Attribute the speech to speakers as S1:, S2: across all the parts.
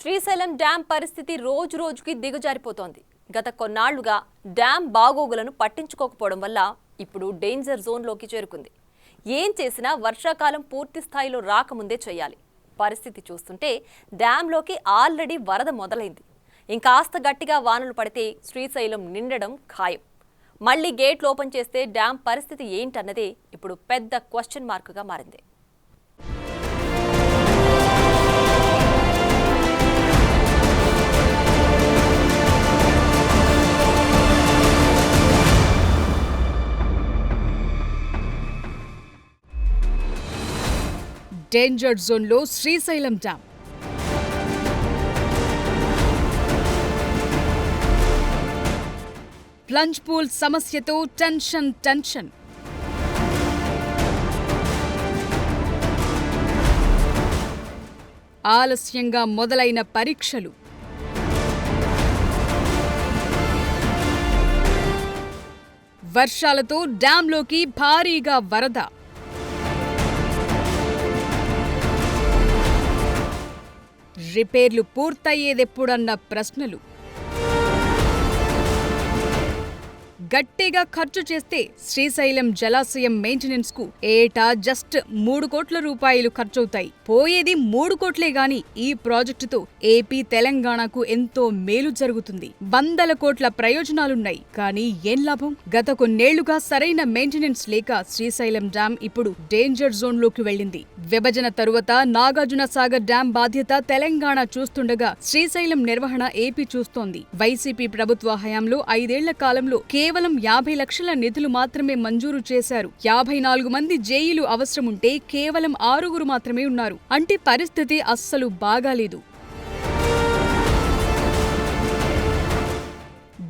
S1: Srisailam dam పరిస్థితి రోజు రోజుకి దిగజారిపోతోంది. గత కొన్నాళ్లుగా డ్యాం బాగోగులను పట్టించుకోకపోవడం వల్ల ఇప్పుడు డేంజర్ జోన్లోకి చేరుకుంది. ఏం చేసినా వర్షాకాలం పూర్తి స్థాయిలో రాకముందే చేయాలి. పరిస్థితి చూస్తుంటే డ్యాంలోకి ఆల్రెడీ వరద మొదలైంది. ఇంకాస్త గట్టిగా వానలు పడితే శ్రీశైలం నిండడం ఖాయం. మళ్లీ గేట్లు ఓపెన్ చేస్తే డ్యాం పరిస్థితి ఏంటన్నదే ఇప్పుడు పెద్ద క్వశ్చన్ మార్కుగా మారింది.
S2: డేంజర్ జోన్లో శ్రీశైలం డ్యాం. ప్లంజ్ పూల్ సమస్యతో టెన్షన్. ఆలస్యంగా మొదలైన పరీక్షలు. వర్షాలతో డ్యాంలోకి భారీగా వరద. రిపేర్లు పూర్తయ్యేదెప్పుడన్న ప్రశ్నలు. గట్టిగా ఖర్చు చేస్తే శ్రీశైలం జలాశయం మెయింటెనెన్స్ కు ఏటా జస్ట్ 3 కోట్ల రూపాయలు ఖర్చవుతాయి. పోయేది 3 కోట్లే గాని ఈ ప్రాజెక్టుతో ఏపీ తెలంగాణకు ఎంతో మేలు జరుగుతుంది. వందల కోట్ల ప్రయోజనాలున్నాయి. కానీ ఏం లాభం? గత కొన్నేళ్లుగా సరైన మెయింటెనెన్స్ లేక శ్రీశైలం డ్యాం ఇప్పుడు డేంజర్ జోన్ లోకి వెళ్లింది. విభజన తరువాత నాగార్జున సాగర్ డ్యాం బాధ్యత తెలంగాణ చూస్తుండగా శ్రీశైలం నిర్వహణ ఏపీ చూస్తోంది. వైసీపీ ప్రభుత్వ హయాంలో 5 ఏళ్ల కాలంలో కేవలం 50 లక్షల నిధులు మాత్రమే మంజూరు చేశారు. 54 మంది జేఈలు అవసరముంటే కేవలం 6 మాత్రమే ఉన్నారు. అంటే పరిస్థితి అస్సలు బాగాలేదు.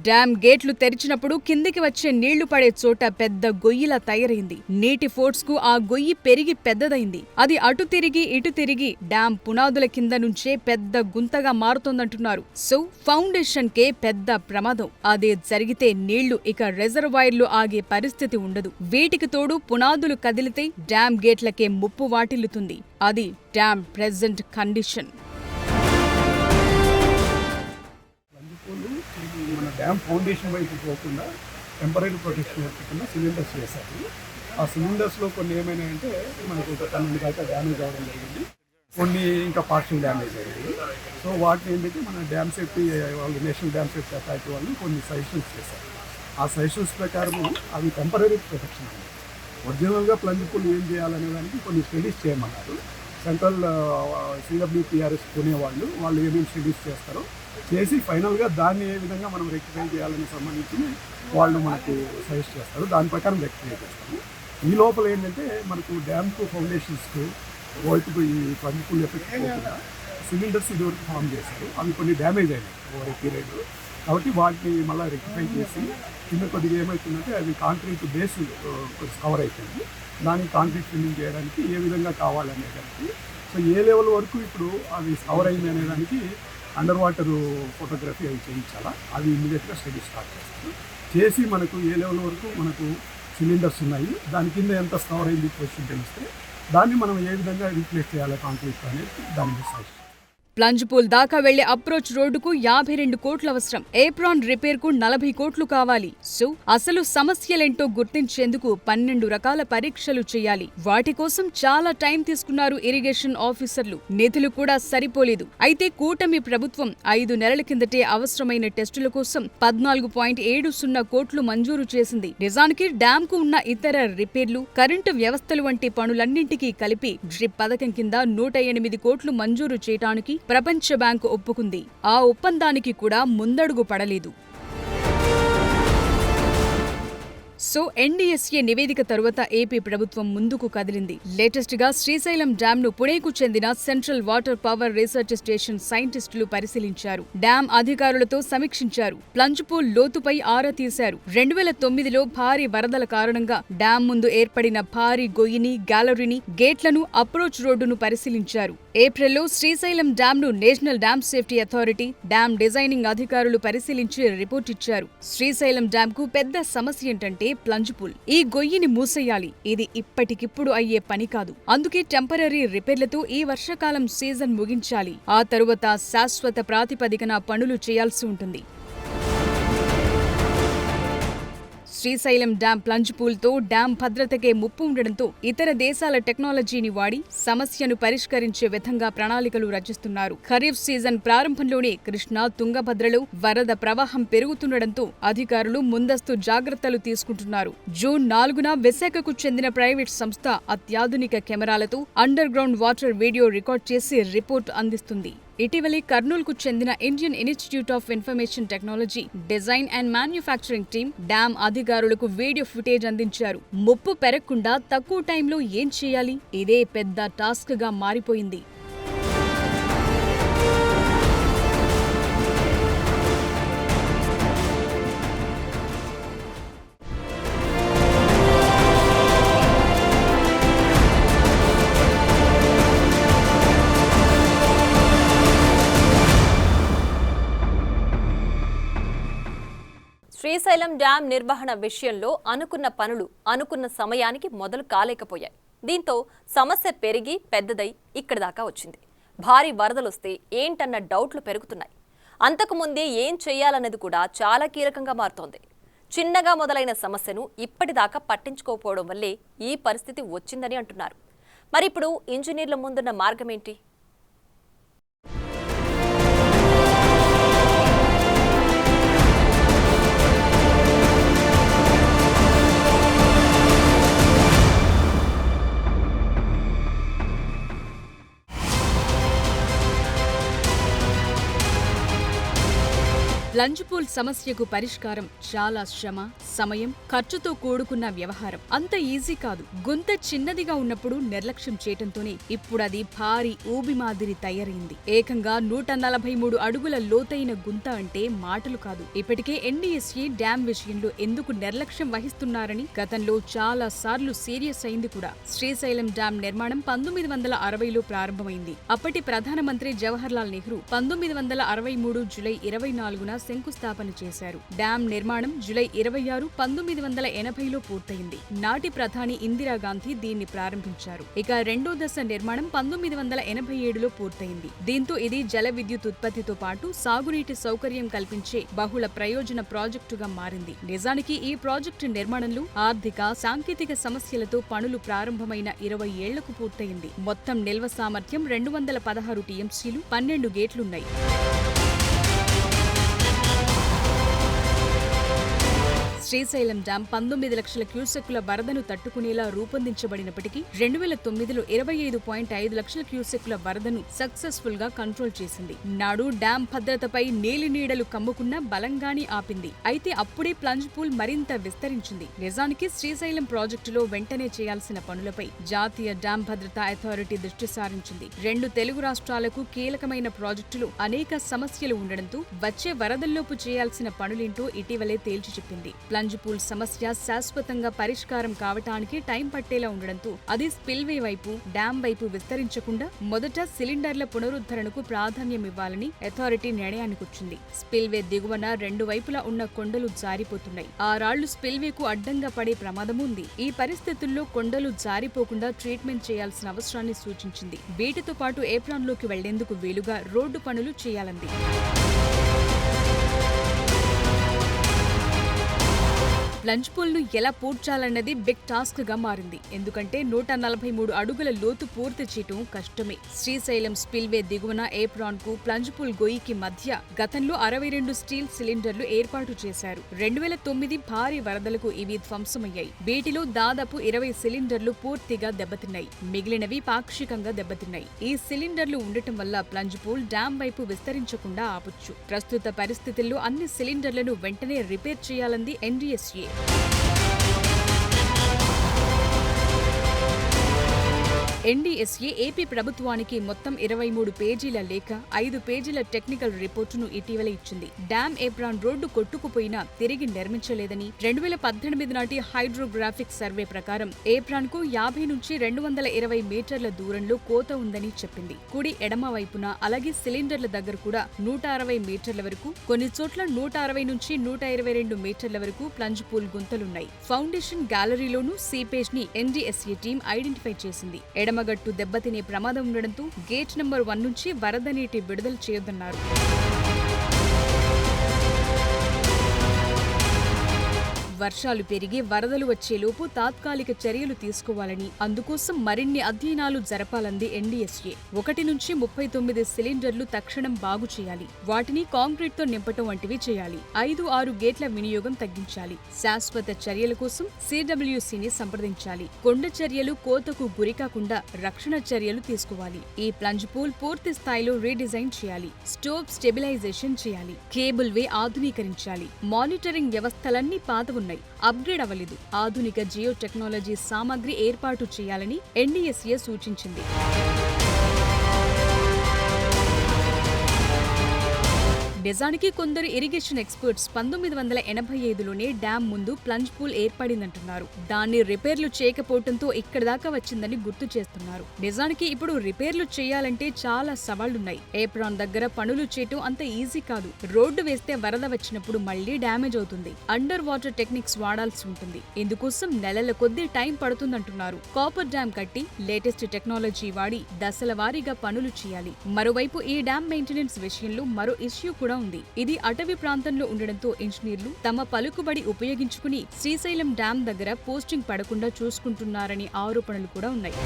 S2: డ్యాం గేట్లు తెరిచినప్పుడు కిందికి వచ్చే నీళ్లు పడే చోట పెద్ద గొయ్యిలా తయారైంది. నీటి ఫోర్స్ కు ఆ గొయ్యి పెరిగి పెద్దదైంది. అది అటు తిరిగి ఇటు తిరిగి డ్యాం పునాదుల కింద నుంచే పెద్ద గుంతగా మారుతోందంటున్నారు. సో ఫౌండేషన్ కే పెద్ద ప్రమాదం. అదే జరిగితే నీళ్లు ఇక రిజర్వాయర్లు ఆగే పరిస్థితి ఉండదు. వీటికి తోడు పునాదులు కదిలితే డ్యాం గేట్లకే ముప్పు వాటిల్లుతుంది. అది డ్యాం ప్రెజెంట్ కండిషన్.
S3: మన డ్యామ్ ఫౌండేషన్ వైపు పోకుండా టెంపరీ ప్రొటెక్షన్ కింద సిలిండర్స్ వేశారు. ఆ సిలిండర్స్లో కొన్ని ఏమైనాయంటే మనకు ఒక 12 దాకా డ్యామేజ్ అవ్వడం జరిగింది. కొన్ని ఇంకా పార్షియల్ డ్యామేజ్ అయ్యింది. సో వాటిని ఏంటంటే మన డ్యామ్ సేఫ్టీ వాళ్ళు నేషనల్ డ్యామ్ సేఫ్టీ అథారిటీ వాళ్ళు కొన్ని సజెషన్స్ చేశారు. ఆ సజెషన్స్ ప్రకారం అవి టెంపరీ ప్రొటెక్షన్ అన్నది. ఒరిజినల్గా ప్లంజ్ పూల్ ఏం చేయాలనే దానికి కొన్ని స్టడీస్ చేయమన్నారు. సెంట్రల్ CWPRS కొనేవాళ్ళు ఏమేమి స్టడీస్ చేస్తారో చేసి ఫైనల్గా దాన్ని ఏ విధంగా మనం రెక్టిఫై చేయాలని సంబంధించి వాళ్ళు మనకు సజెస్ట్ చేస్తారు. దాని ప్రకారం రెక్టిఫై చేస్తాము. ఈ లోపల ఏంటంటే మనకు డ్యామ్కు ఫౌండేషన్స్కు వైపుకు ఈ ప్లంజ్ పూల్ ఎఫెక్ట్ పోకుండా సిలిండర్స్ ఇదివరకు ఫామ్ చేశారు. అవి కొన్ని డ్యామేజ్ అయినాయి ఓవర్ ఏ పీరియడ్. కాబట్టి వాటిని మళ్ళీ రెక్టిఫై చేసి కింద కొద్దిగా ఏమవుతుందంటే అది కాంక్రీట్ బేస్ కవర్ అయిపోయింది. దాన్ని కాంక్రీట్ ఫిల్లింగ్ చేయడానికి ఏ విధంగా కావాలనేదానికి సో ఏ లెవెల్ వరకు ఇప్పుడు అవి కవర్ అయింది అనేదానికి అండర్ వాటర్ ఫోటోగ్రఫీ అవి చేయించాలా. అవి ఇమీడియట్గా స్టడీ స్టార్ట్ చేస్తారు. చేసి మనకు ఏ లెవెల్ వరకు మనకు సిలిండర్స్ ఉన్నాయి, దాని కింద ఎంత కవర్ అయింది క్వశ్చన్ తెలిస్తే దాన్ని మనం ఏ విధంగా రీప్లేస్ చేయాలి కాంక్రీట్ అనేది దాని మీద.
S2: ప్లంజ్ పూల్ దాకా వెళ్లే అప్రోచ్ రోడ్డుకు 52 కోట్లు అవసరం. ఏప్రాన్ రిపేర్ కు 40 కోట్లు కావాలి. సో అసలు సమస్యలేంటో గుర్తించేందుకు 12 రకాల పరీక్షలు చేయాలి. వాటి కోసం చాలా టైం తీసుకున్నారు ఇరిగేషన్ ఆఫీసర్లు. నిధులు కూడా సరిపోలేదు. అయితే కూటమి ప్రభుత్వం 5 నెలల కిందటే అవసరమైన టెస్టుల కోసం 14.70 కోట్లు మంజూరు చేసింది. నిజానికి డ్యాం కు ఉన్న ఇతర రిపేర్లు, కరెంటు వ్యవస్థలు వంటి పనులన్నింటికీ కలిపి డ్రిప్ పథకం కింద 108 కోట్లు మంజూరు చేయటానికి ప్రపంచ బ్యాంకు ఒప్పుకుంది. ఆ ఒప్పందానికి కూడా ముందడుగు పడలేదు. సో NDSA నివేదిక తరువాత ఏపీ ప్రభుత్వం ముందుకు కదిలింది. లేటెస్ట్ గా శ్రీశైలం డ్యాం ను పుణేకు చెందిన central water power research station సైంటిస్టులు పరిశీలించారు. డ్యాం అధికారులతో సమీక్షించారు. ప్లంజ్ పూల్ లోతుపై ఆరా తీశారు. 2009లో భారీ వరదల కారణంగా డ్యాం ముందు ఏర్పడిన భారీ గొయ్యిని, గ్యాలరీని, గేట్లను, అప్రోచ్ రోడ్డును పరిశీలించారు. ఏప్రిల్లో శ్రీశైలం డ్యాంను national dam safety authority, dam designing అధికారులు పరిశీలించి రిపోర్ట్ ఇచ్చారు. శ్రీశైలం డ్యాంకు పెద్ద సమస్య ఏంటంటే ప్లంజ్ పూల్. ఈ గొయ్యిని మూసేయాలి. ఇది ఇప్పటికిప్పుడు అయ్యే పని కాదు. అందుకే టెంపరరీ రిపేర్లతో ఈ వర్షాకాలం సీజన్ ముగించాలి. ఆ తరువాత శాశ్వత ప్రాతిపదికన పనులు చేయాల్సి ఉంటుంది. శ్రీశైలం డ్యాం ప్లంజ్ పూల్తో డ్యాం భద్రతకే ముప్పు ఉండడంతో ఇతర దేశాల టెక్నాలజీని వాడి సమస్యను పరిష్కరించే విధంగా ప్రణాళికలు రచిస్తున్నారు. ఖరీఫ్ సీజన్ ప్రారంభంలోనే కృష్ణా, తుంగభద్రలో వరద ప్రవాహం పెరుగుతుండడంతో అధికారులు ముందస్తు జాగ్రత్తలు తీసుకుంటున్నారు. జూన్ 4న విశాఖకు చెందిన ప్రైవేట్ సంస్థ అత్యాధునిక కెమెరాలతో under ground water video record చేసి రిపోర్ట్ అందిస్తుంది. ఇటీవలే కర్నూలుకు చెందిన Indian institute of information technology design and manufacturing team dam అధికారులకు వీడియో ఫుటేజ్ అందించారు. ముప్పు పెరగకుండా తక్కువ టైంలో ఏం చేయాలి? ఇదే పెద్ద టాస్క్ గా మారిపోయింది.
S1: శ్రీశైలం డ్యాం నిర్వహణ విషయంలో అనుకున్న పనులు అనుకున్న సమయానికి మొదలు కాలేకపోయాయి. దీంతో సమస్య పెరిగి పెద్దదై ఇక్కడి దాకా వచ్చింది. భారీ వరదలొస్తే ఏంటన్న డౌట్లు పెరుగుతున్నాయి. అంతకుముందే ఏం చేయాలన్నది కూడా చాలా కీలకంగా మారుతోంది. చిన్నగా మొదలైన సమస్యను ఇప్పటిదాకా పట్టించుకోకపోవడం వల్లే ఈ పరిస్థితి వచ్చిందని అంటున్నారు. మరిప్పుడు ఇంజనీర్ల ముందున్న మార్గమేంటి?
S2: ప్లంజ్ పూల్ సమస్యకు పరిష్కారం చాలా శ్రమ, సమయం, ఖర్చుతో కూడుకున్న వ్యవహారం. అంత ఈజీ కాదు. గుంత చిన్నదిగా ఉన్నప్పుడు నిర్లక్ష్యం చేయటంతోనే ఇప్పుడది భారీ ఊబి మాదిరి తయారైంది. ఏకంగా 143 అడుగుల లోతైన గుంత అంటే మాటలు కాదు. ఇప్పటికే ఎన్డీఎస్ఏ డ్యాం విషయంలో ఎందుకు నిర్లక్ష్యం వహిస్తున్నారని గతంలో చాలా సార్లు సీరియస్ అయింది కూడా. శ్రీశైలం డ్యాం నిర్మాణం 1960లో ప్రారంభమైంది. అప్పటి ప్రధానమంత్రి జవహర్లాల్ నెహ్రూ 1963 జూలై 24న శంకుస్థాపన చేశారు. డ్యాం నిర్మాణం జూలై 26, 1980లో పూర్తయింది. నాటి ప్రధాని ఇందిరాగాంధీ దీన్ని ప్రారంభించారు. ఇక రెండో దశ నిర్మాణం 1987లో పూర్తయింది. దీంతో ఇది జల విద్యుత్ ఉత్పత్తితో పాటు సాగునీటి సౌకర్యం కల్పించే బహుళ ప్రయోజన ప్రాజెక్టుగా మారింది. నిజానికి ఈ ప్రాజెక్టు నిర్మాణంలో ఆర్థిక, సాంకేతిక సమస్యలతో పనులు ప్రారంభమైన 20 ఏళ్లకు పూర్తయింది. మొత్తం నిల్వ సామర్థ్యం 216 టీఎంసీలు, 12 గేట్లున్నాయి. శ్రీశైలం డ్యాం 19 లక్షల క్యూసెక్కుల వరదను తట్టుకునేలా రూపొందించబడినప్పటికీ 2009లో 25.5 లక్షల క్యూసెక్కుల వరదను సక్సెస్ఫుల్ గా కంట్రోల్ చేసింది. నాడు డ్యాం భద్రతపై నీలినీడలు కమ్ముకున్న బలంగానే ఆపింది. అయితే అప్పుడే ప్లంజ్ పూల్ మరింత విస్తరించింది. నిజానికి శ్రీశైలం ప్రాజెక్టులో వెంటనే చేయాల్సిన పనులపై జాతీయ డ్యాం భద్రతా అథారిటీ దృష్టి సారించింది. 2 తెలుగు రాష్ట్రాలకు కీలకమైన ప్రాజెక్టులో అనేక సమస్యలు ఉండడంతో వచ్చే వరదల్లోపు చేయాల్సిన పనులేంటో ఇటీవలే తేల్చి చెప్పింది. ప్లంజ్ పూల్ సమస్య శాశ్వతంగా పరిష్కారం కావటానికి టైం పట్టేలా ఉండడంతో అది స్పిల్వే వైపు, డ్యాం వైపు విస్తరించకుండా మొదట సిలిండర్ల పునరుద్ధరణకు ప్రాధాన్యమివ్వాలని అథారిటీ నిర్ణయానికొచ్చింది. స్పిల్వే దిగువన 2 వైపులా ఉన్న కొండలు జారిపోతున్నాయి. ఆ రాళ్లు స్పిల్వేకు అడ్డంగా పడే ప్రమాదం ఉంది. ఈ పరిస్థితుల్లో కొండలు జారిపోకుండా ట్రీట్మెంట్ చేయాల్సిన అవసరాన్ని సూచించింది. వీటితో పాటు ఏప్రాన్లోకి వెళ్లేందుకు వీలుగా రోడ్డు పనులు చేయాలంది. ప్లంజ్ పూల్ ను ఎలా పూడ్చాలన్నది బిగ్ టాస్క్ గా మారింది. ఎందుకంటే 143 అడుగుల లోతు పూర్తి చేయటం కష్టమే. శ్రీశైలం స్పిల్వే దిగువన ఏప్రాన్ కు ప్లంజ్ పూల్ గొయ్యికి మధ్య గతంలో 62 స్టీల్ సిలిండర్లు ఏర్పాటు చేశారు. 2009 భారీ వరదలకు ఇవి ధ్వంసమయ్యాయి. వీటిలో దాదాపు 20 సిలిండర్లు పూర్తిగా దెబ్బతిన్నాయి. మిగిలినవి పాక్షికంగా దెబ్బతిన్నాయి. ఈ సిలిండర్లు ఉండటం వల్ల ప్లంజ్ పూల్ డ్యాం వైపు విస్తరించకుండా ఆపొచ్చు. ప్రస్తుత పరిస్థితుల్లో అన్ని సిలిండర్లను వెంటనే రిపేర్ చేయాలంది ఎన్డీఎస్ఏ. ఎన్డీఎస్ఏ ఏపీ ప్రభుత్వానికి మొత్తం 23 పేజీల లేఖ, 5 పేజీల టెక్నికల్ రిపోర్టును ఇటీవల ఇచ్చింది. డ్యాం ఏప్రాన్ రోడ్డు కొట్టుకుపోయినా తిరిగి నిర్మించలేదని, 2018 నాటి హైడ్రోగ్రాఫిక్ సర్వే ప్రకారం ఏప్రాన్ కు 50 నుంచి 220 మీటర్ల దూరంలో కోత ఉందని చెప్పింది. కుడి ఎడమ వైపున అలాగే సిలిండర్ల దగ్గర కూడా 160 మీటర్ల వరకు, కొన్ని చోట్ల 160 నుంచి 122 మీటర్ల వరకు ప్లంజ్ పూల్ గుంతలున్నాయి. ఫౌండేషన్ గ్యాలరీలోనూ సీపేజ్ ని ఎన్డీఎస్ఏ టీం ఐడెంటిఫై చేసింది. ఎడమగట్టు దెబ్బతినే ప్రమాదం ఉండడంతో గేట్ నంబర్ 1 నుంచి వరద నీటి విడుదల చేయొద్దన్నారు. వర్షాలు పెరిగి వరదలు వచ్చేలోపు తాత్కాలిక చర్యలు తీసుకోవాలని, అందుకోసం మరిన్ని అధ్యయనాలు జరపాలంది ఎన్డీఎస్ఏ. 1 నుంచి 39 సిలిండర్లు తక్షణం బాగు చేయాలి, వాటిని కాంక్రీట్ తో నింపటం వంటివి చేయాలి. 5-6 గేట్ల వినియోగం తగ్గించాలి. శాశ్వత చర్యల కోసం సిడబ్ల్యూసీని సంప్రదించాలి. కొండ చర్యలు కోతకు గురికాకుండా రక్షణ చర్యలు తీసుకోవాలి. ఈ ప్లంజ్ పూల్ పూర్తి స్థాయిలో రీడిజైన్ చేయాలి. స్టోవ్ స్టెబిలైజేషన్ చేయాలి. కేబుల్ వే ఆధునీకరించాలి. మానిటరింగ్ వ్యవస్థలన్నీ పాత అప్గ్రేడ్ అవ్వలేదు. ఆధునిక జియో టెక్నాలజీ సామగ్రి ఏర్పాటు చేయాలని ఎన్డీఎస్ఏ సూచించింది. నిజానికి కొందరు ఇరిగేషన్ ఎక్స్పర్ట్స్ 1985లోనే డ్యాం ముందు ప్లంజ్ పూల్ ఏర్పడిందంటున్నారు. దాన్ని రిపేర్లు చేయకపోవడంతో ఇక్కడ దాకా వచ్చిందని గుర్తు చేస్తున్నారు. నిజానికి ఇప్పుడు రిపేర్లు చేయాలంటే చాలా సవాళ్లున్నాయి. ఏప్రాన్ దగ్గర పనులు చేయటం అంత ఈజీ కాదు. రోడ్డు వేస్తే వరద వచ్చినప్పుడు మళ్లీ డ్యామేజ్ అవుతుంది. అండర్ వాటర్ టెక్నిక్స్ వాడాల్సి ఉంటుంది. ఇందుకోసం నెలల కొద్దీ టైం పడుతుందంటున్నారు. కాపర్ డ్యాం కట్టి లేటెస్ట్ టెక్నాలజీ వాడి దశల వారీగా పనులు చేయాలి. మరోవైపు ఈ డ్యాం మెయింటెనెన్స్ విషయంలో మరో ఇష్యూ కూడా ఉంది. ఇది అటవీ ప్రాంతంలో ఉండడంతో ఇంజనీర్లు తమ పలుకుబడి ఉపయోగించుకుని శ్రీశైలం డ్యాం దగ్గర పోస్టింగ్ పడకుండా చూసుకుంటున్నారని ఆరోపణలు కూడా ఉన్నాయి.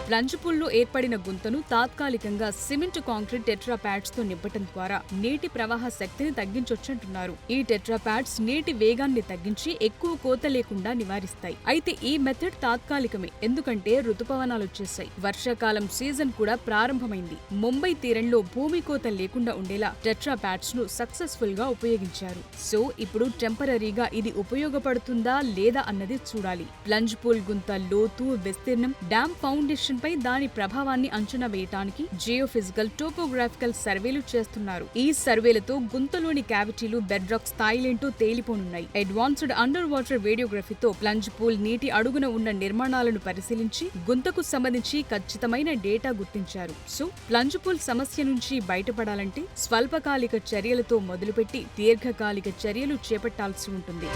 S2: ప్లంజ్ పూల్లో ఏర్పడిన గుంతను తాత్కాలికంగా సిమెంట్ కాంక్రీట్ టెట్రా ప్యాడ్స్ తో నింపటం ద్వారా నీటి ప్రవాహ శక్తిని తగ్గించొచ్చంటున్నారు. ఈ టెట్రా ప్యాడ్స్ నీటి వేగాన్ని తగ్గించి ఎక్కువ కోత లేకుండా నివారిస్తాయి. అయితే ఈ మెథడ్ తాత్కాలికమే, ఎందుకంటే రుతుపవనాలు వచ్చేశాయి. వర్షాకాలం సీజన్ కూడా ప్రారంభమైంది. ముంబై తీరంలో భూమి కోత లేకుండా ఉండేలా టెట్రా ప్యాడ్స్ ను సక్సెస్ఫుల్ గా ఉపయోగించారు. సో ఇప్పుడు టెంపరరీగా ఇది ఉపయోగపడుతుందా లేదా అన్నది చూడాలి. ప్లంజ్ పూల్ గుంత లోతు, విస్తీర్ణం, డ్యాం ఫౌండేషన్ పై దాని ప్రభావాన్ని అంచనా వేయటానికి జియోఫిజికల్, టోపోగ్రాఫికల్ సర్వేలు చేస్తున్నారు. ఈ సర్వేలతో గుంతలోని క్యావిటీలు, బెడ్ రాక్ స్థాయిలేంటో తేలిపోనున్నాయి. అడ్వాన్స్డ్ అండర్ వాటర్ రేడియోగ్రఫీతో ప్లంజ్ పూల్ నీటి అడుగున ఉన్న నిర్మాణాలను పరిశీలించి గుంతకు సంబంధించి ఖచ్చితమైన డేటా గుర్తించారు. సో ప్లంజ్ పూల్ సమస్య నుంచి బయటపడాలంటే స్వల్పకాలిక చర్యలతో మొదలుపెట్టి దీర్ఘకాలిక చర్యలు చేపట్టాల్సి ఉంటుంది.